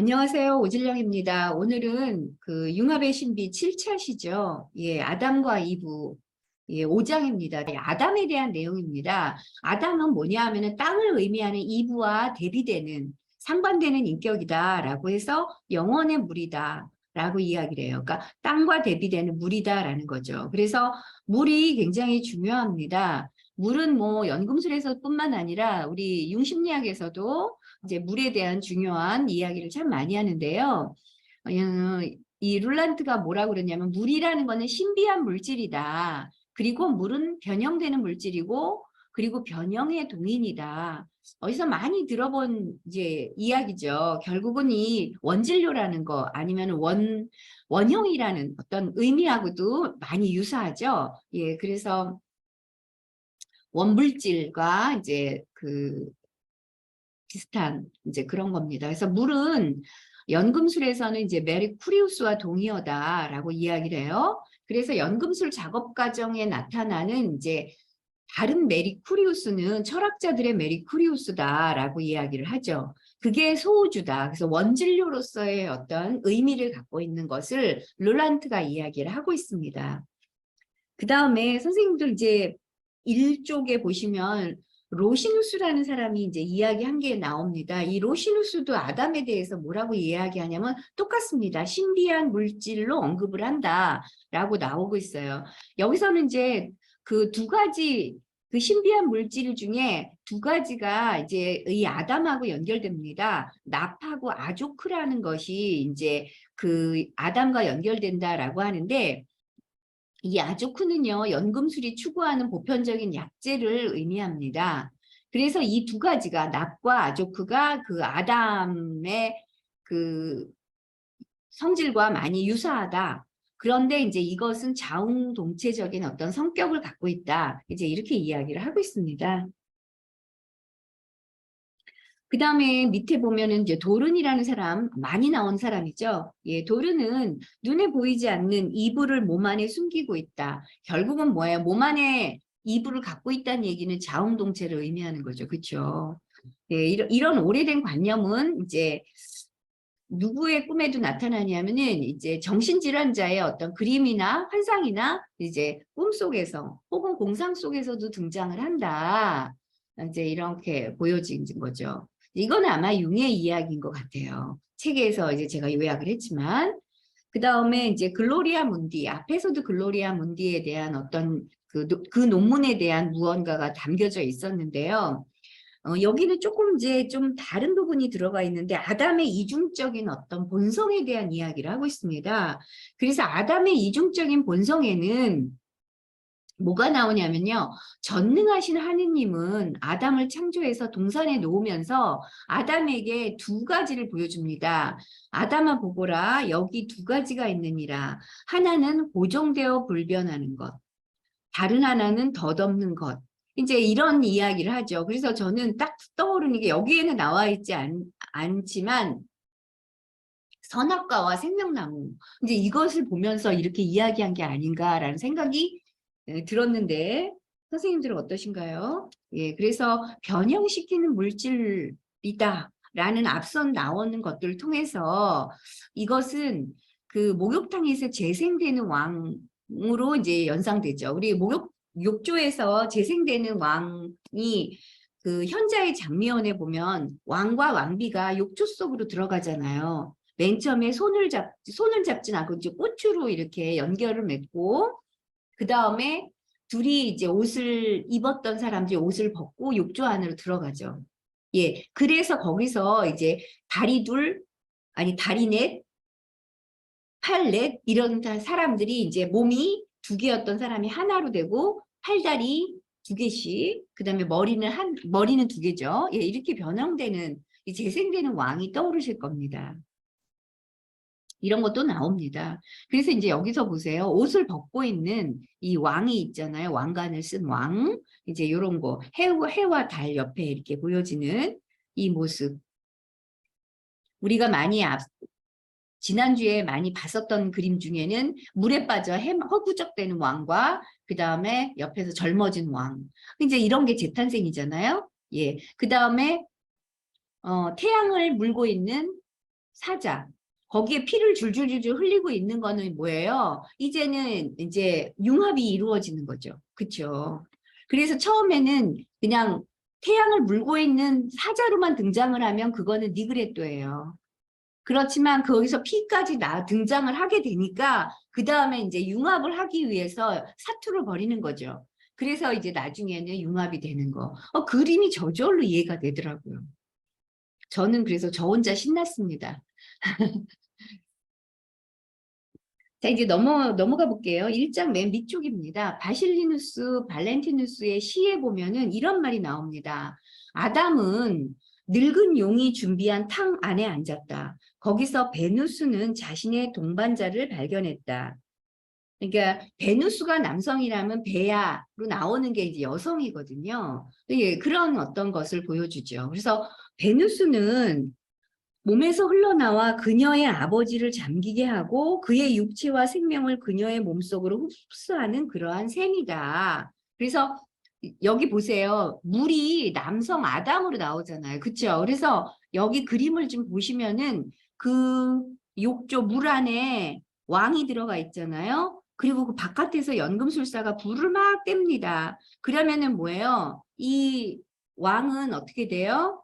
안녕하세요. 오진령입니다. 오늘은 그 융합의 신비 7차시죠. 예, 아담과 이브. 예, 5장입니다. 아담에 대한 내용입니다. 아담은 뭐냐 하면은 땅을 의미하는 이브와 대비되는 상반되는 인격이다라고 해서 영원의 물이다. 라고 이야기를 해요. 그러니까 땅과 대비되는 물이다라는 거죠. 그래서 물이 굉장히 중요합니다. 물은 뭐 연금술에서뿐만 아니라 우리 융심리학에서도 이제 물에 대한 중요한 이야기를 참 많이 하는데요. 어, 이 룰란트가 뭐라고 그러냐면 물이라는 거는 신비한 물질이다. 그리고 물은 변형되는 물질이고 그리고 변형의 동인이다. 어디서 많이 들어본 이제 이야기죠. 결국은 이 원진료라는 거 아니면 원형이라는 어떤 의미하고도 많이 유사하죠. 예, 그래서 원물질과 이제 그 비슷한 이제 그런 겁니다. 그래서 물은 연금술에서는 이제 메르쿠리우스와 동의어다라고 이야기를 해요. 그래서 연금술 작업 과정에 나타나는 이제 다른 메리쿠리우스는 철학자들의 메리쿠리우스다라고 이야기를 하죠. 그게 소우주다. 그래서 원진료로서의 어떤 의미를 갖고 있는 것을 롤란트가 이야기를 하고 있습니다. 그 다음에 선생님들 이제 일쪽에 보시면 로시누스라는 사람이 이제 이야기한 게 나옵니다. 이 로시누스도 아담에 대해서 뭐라고 이야기하냐면 똑같습니다. 신비한 물질로 언급을 한다라고 나오고 있어요. 여기서는 이제 그 두 가지 그 신비한 물질 중에 두 가지가 이제 이 아담하고 연결됩니다. 납하고 아조크라는 것이 이제 그 아담과 연결된다라고 하는데 이 아조크는요, 연금술이 추구하는 보편적인 약재를 의미합니다. 그래서 이 두 가지가 납과 아조크가 그 아담의 그 성질과 많이 유사하다. 그런데 이제 이것은 자웅동체적인 어떤 성격을 갖고 있다. 이제 이렇게 이야기를 하고 있습니다. 그 다음에 밑에 보면은 이제 도른이라는 사람, 많이 나온 사람이죠. 예, 도른은 눈에 보이지 않는 이불을 몸 안에 숨기고 있다. 결국은 뭐예요? 몸 안에 이불을 갖고 있다는 얘기는 자웅동체를 의미하는 거죠. 그렇죠? 예, 이런 오래된 관념은 이제 누구의 꿈에도 나타나냐면은 이제 정신질환자의 어떤 그림이나 환상이나 이제 꿈속에서 혹은 공상 속에서도 등장을 한다. 이제 이렇게 보여진 거죠. 이거는 아마 융의 이야기인 것 같아요. 책에서 이제 제가 요약을 했지만 그 다음에 이제 글로리아 문디 앞에서도 글로리아 문디에 대한 어떤 그 논문에 대한 무언가가 담겨져 있었는데요. 여기는 조금 이제 좀 다른 부분이 들어가 있는데 아담의 이중적인 어떤 본성에 대한 이야기를 하고 있습니다. 그래서 아담의 이중적인 본성에는 뭐가 나오냐면요. 전능하신 하느님은 아담을 창조해서 동산에 놓으면서 아담에게 두 가지를 보여줍니다. 아담아 보거라 여기 두 가지가 있느니라. 하나는 고정되어 불변하는 것. 다른 하나는 덧없는 것. 이제 이런 이야기를 하죠. 그래서 저는 딱 떠오르는 게 여기에는 나와 있지 않지만 선악과와 생명나무. 이제 이것을 보면서 이렇게 이야기한 게 아닌가라는 생각이 들었는데 선생님들은 어떠신가요? 예, 그래서 변형시키는 물질이다. 라는 앞선 나오는 것들을 통해서 이것은 그 목욕탕에서 재생되는 왕으로 이제 연상되죠. 우리 욕조에서 재생되는 왕이 그 현자의 장미연에 보면 왕과 왕비가 욕조 속으로 들어가잖아요. 맨 처음에 손을 잡진 않고 이제 꽃으로 이렇게 연결을 맺고 그 다음에 둘이 이제 옷을 입었던 사람들이 옷을 벗고 욕조 안으로 들어가죠. 예, 그래서 거기서 이제 다리 둘, 아니 다리 넷, 팔 넷 이런 사람들이 이제 몸이 두 개였던 사람이 하나로 되고 팔다리 두 개씩, 그다음에 머리는 두 개죠. 예, 이렇게 변형되는 재생되는 왕이 떠오르실 겁니다. 이런 것도 나옵니다. 그래서 이제 여기서 보세요. 옷을 벗고 있는 이 왕이 있잖아요. 왕관을 쓴 왕. 이제 이런 거 해와 달 옆에 이렇게 보여지는 이 모습. 우리가 지난주에 많이 봤었던 그림 중에는 물에 빠져 허구적대는 왕과 그 다음에 옆에서 젊어진 왕. 이제 이런 게 재탄생이잖아요. 예. 그 다음에 태양을 물고 있는 사자. 거기에 피를 줄줄줄줄 흘리고 있는 거는 뭐예요? 이제는 이제 융합이 이루어지는 거죠. 그렇죠? 그래서 처음에는 그냥 태양을 물고 있는 사자로만 등장을 하면 그거는 니그레토예요. 그렇지만 거기서 피까지 등장을 하게 되니까 그 다음에 이제 융합을 하기 위해서 사투를 벌이는 거죠. 그래서 이제 나중에는 융합이 되는 거. 그림이 저절로 이해가 되더라고요. 저는 그래서 저 혼자 신났습니다. 자, 이제 넘어가 볼게요. 1장 맨 밑쪽입니다. 바실리누스 발렌티누스의 시에 보면은 이런 말이 나옵니다. 아담은 늙은 용이 준비한 탕 안에 앉았다. 거기서 베누스는 자신의 동반자를 발견했다. 그러니까 베누스가 남성이라면 베야로 나오는 게 이제 여성이거든요. 예, 그런 어떤 것을 보여주죠. 그래서 베누스는 몸에서 흘러나와 그녀의 아버지를 잠기게 하고 그의 육체와 생명을 그녀의 몸속으로 흡수하는 그러한 셈이다. 그래서 여기 보세요. 물이 남성 아담으로 나오잖아요. 그렇죠? 그래서 여기 그림을 좀 보시면은 그 욕조 물 안에 왕이 들어가 있잖아요. 그리고 그 바깥에서 연금술사가 불을 막 뗍니다. 그러면은 뭐예요? 이 왕은 어떻게 돼요?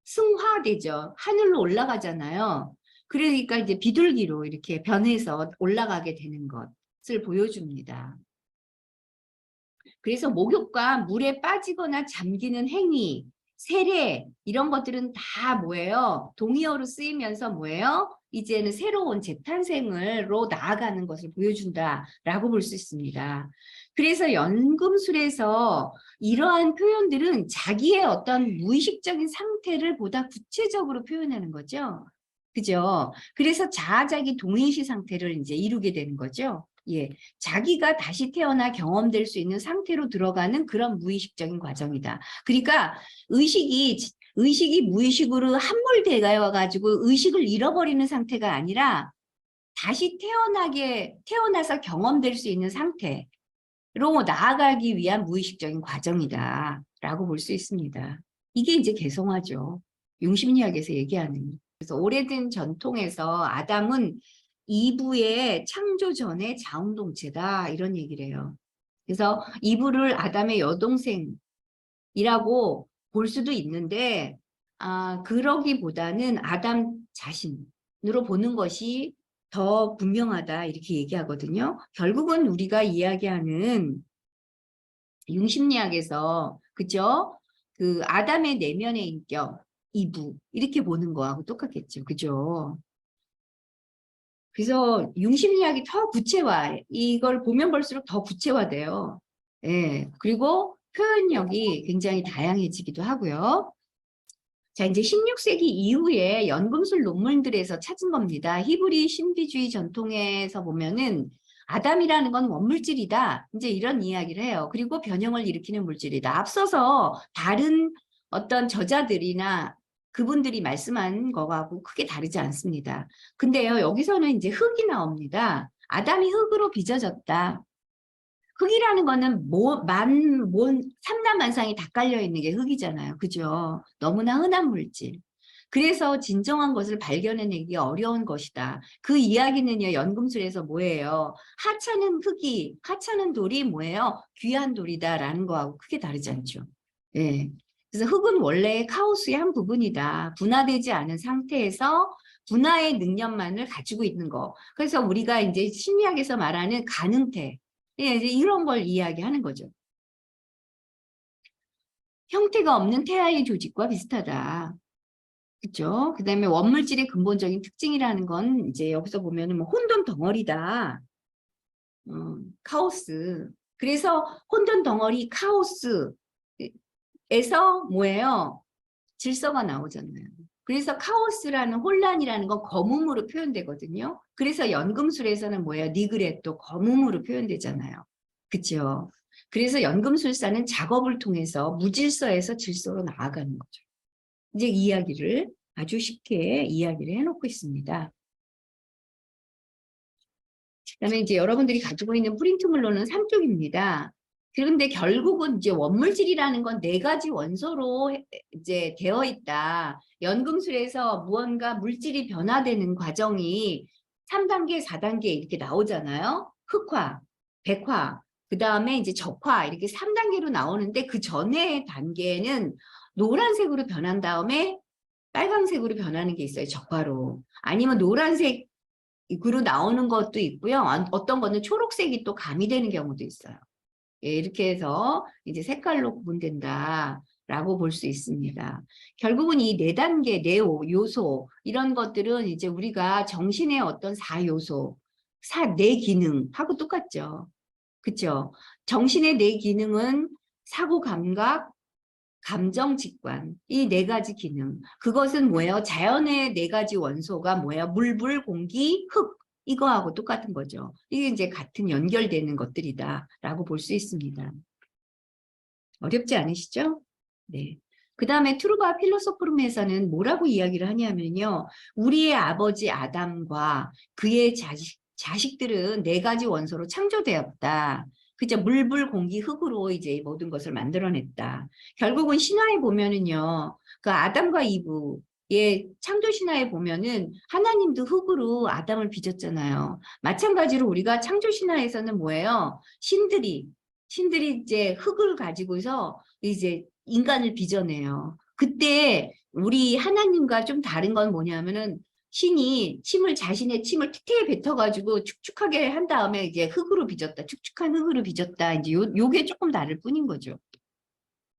승화되죠. 하늘로 올라가잖아요. 그러니까 이제 비둘기로 이렇게 변해서 올라가게 되는 것을 보여줍니다. 그래서 목욕과 물에 빠지거나 잠기는 행위, 세례 이런 것들은 다 뭐예요? 동의어로 쓰이면서 뭐예요? 이제는 새로운 재탄생으로 나아가는 것을 보여준다라고 볼 수 있습니다. 그래서 연금술에서 이러한 표현들은 자기의 어떤 무의식적인 상태를 보다 구체적으로 표현하는 거죠. 그죠? 그래서 자아자기 동의시 상태를 이제 이루게 되는 거죠. 예, 자기가 다시 태어나 경험될 수 있는 상태로 들어가는 그런 무의식적인 과정이다. 그러니까 의식이 무의식으로 함몰되어 가지고 의식을 잃어버리는 상태가 아니라 다시 태어나서 경험될 수 있는 상태로 나아가기 위한 무의식적인 과정이다라고 볼 수 있습니다. 이게 이제 개성화죠. 융심리학에서 얘기하는. 그래서 오래된 전통에서 아담은 이브의 창조 전의 자웅동체다 이런 얘기를 해요. 그래서 이브를 아담의 여동생이라고 볼 수도 있는데 그러기보다는 아담 자신으로 보는 것이 더 분명하다 이렇게 얘기하거든요. 결국은 우리가 이야기하는 융심리학에서 그죠? 그 아담의 내면의 인격 이브 이렇게 보는 거하고 똑같겠죠. 그죠? 그래서 융심리학이 더 구체화, 이걸 보면 볼수록 더 구체화돼요. 예. 그리고 표현력이 굉장히 다양해지기도 하고요. 자, 이제 16세기 이후에 연금술 논문들에서 찾은 겁니다. 히브리 신비주의 전통에서 보면은 아담이라는 건 원물질이다. 이제 이런 이야기를 해요. 그리고 변형을 일으키는 물질이다. 앞서서 다른 어떤 저자들이나 그분들이 말씀한 거하고 크게 다르지 않습니다. 근데요, 여기서는 이제 흙이 나옵니다. 아담이 흙으로 빚어졌다. 흙이라는 거는 삼라만상이 다 깔려 있는 게 흙이잖아요. 그죠? 너무나 흔한 물질. 그래서 진정한 것을 발견해내기 어려운 것이다. 그 이야기는요, 연금술에서 뭐예요? 하찮은 돌이 뭐예요? 귀한 돌이다라는 거하고 크게 다르지 않죠. 예. 그래서 흙은 원래 카오스의 한 부분이다. 분화되지 않은 상태에서 분화의 능력만을 가지고 있는 거. 그래서 우리가 이제 심리학에서 말하는 가능태. 예, 이제 이런 걸 이야기하는 거죠. 형태가 없는 태아의 조직과 비슷하다. 그렇죠? 그다음에 원물질의 근본적인 특징이라는 건 이제 여기서 보면은 뭐 혼돈 덩어리다. 카오스. 그래서 혼돈 덩어리 카오스에서 뭐예요? 질서가 나오잖아요. 그래서 카오스라는 혼란이라는 건 거μ으로 표현되거든요. 그래서 연금술에서는 뭐예요? 니그레토 거μ으로 표현되잖아요. 그렇죠? 그래서 연금술사는 작업을 통해서 무질서에서 질서로 나아가는 거죠. 이제 이야기를 아주 쉽게 이야기를 해놓고 있습니다. 그다음에 이제 여러분들이 가지고 있는 프린트물로는 3쪽입니다. 그런데 결국은 이제 원물질이라는 건 네 가지 원소로 이제 되어 있다. 연금술에서 무언가 물질이 변화되는 과정이 3단계, 4단계 이렇게 나오잖아요. 흑화, 백화, 그 다음에 이제 적화 이렇게 3단계로 나오는데 그 전에 단계는 노란색으로 변한 다음에 빨강색으로 변하는 게 있어요. 적화로. 아니면 노란색으로 나오는 것도 있고요. 어떤 거는 초록색이 또 가미되는 경우도 있어요. 예, 이렇게 해서 이제 색깔로 구분된다라고 볼 수 있습니다. 결국은 이 네 단계, 네 요소 이런 것들은 이제 우리가 정신의 어떤 4요소, 네 기능하고 똑같죠. 그렇죠? 정신의 네 기능은 사고, 감각, 감정, 직관 이 네 가지 기능. 그것은 뭐예요? 자연의 네 가지 원소가 뭐예요? 물, 불, 공기, 흙. 이거하고 똑같은 거죠. 이게 이제 같은 연결되는 것들이다라고 볼 수 있습니다. 어렵지 않으시죠? 네. 그 다음에 트루바 필로소프rum에서는 뭐라고 이야기를 하냐면요. 우리의 아버지 아담과 그의 자식들은 네 가지 원소로 창조되었다. 그죠? 물, 불, 공기, 흙으로 이제 모든 것을 만들어냈다. 결국은 신화에 보면은요. 그 아담과 이브의 창조 신화에 보면은 하나님도 흙으로 아담을 빚었잖아요. 마찬가지로 우리가 창조 신화에서는 뭐예요? 신들이 이제 흙을 가지고서 이제 인간을 빚어내요. 그때 우리 하나님과 좀 다른 건 뭐냐면은 신이 자신의 침을 태태에 뱉어가지고 축축하게 한 다음에 이제 흙으로 빚었다. 축축한 흙으로 빚었다. 이제 요게 조금 다를 뿐인 거죠.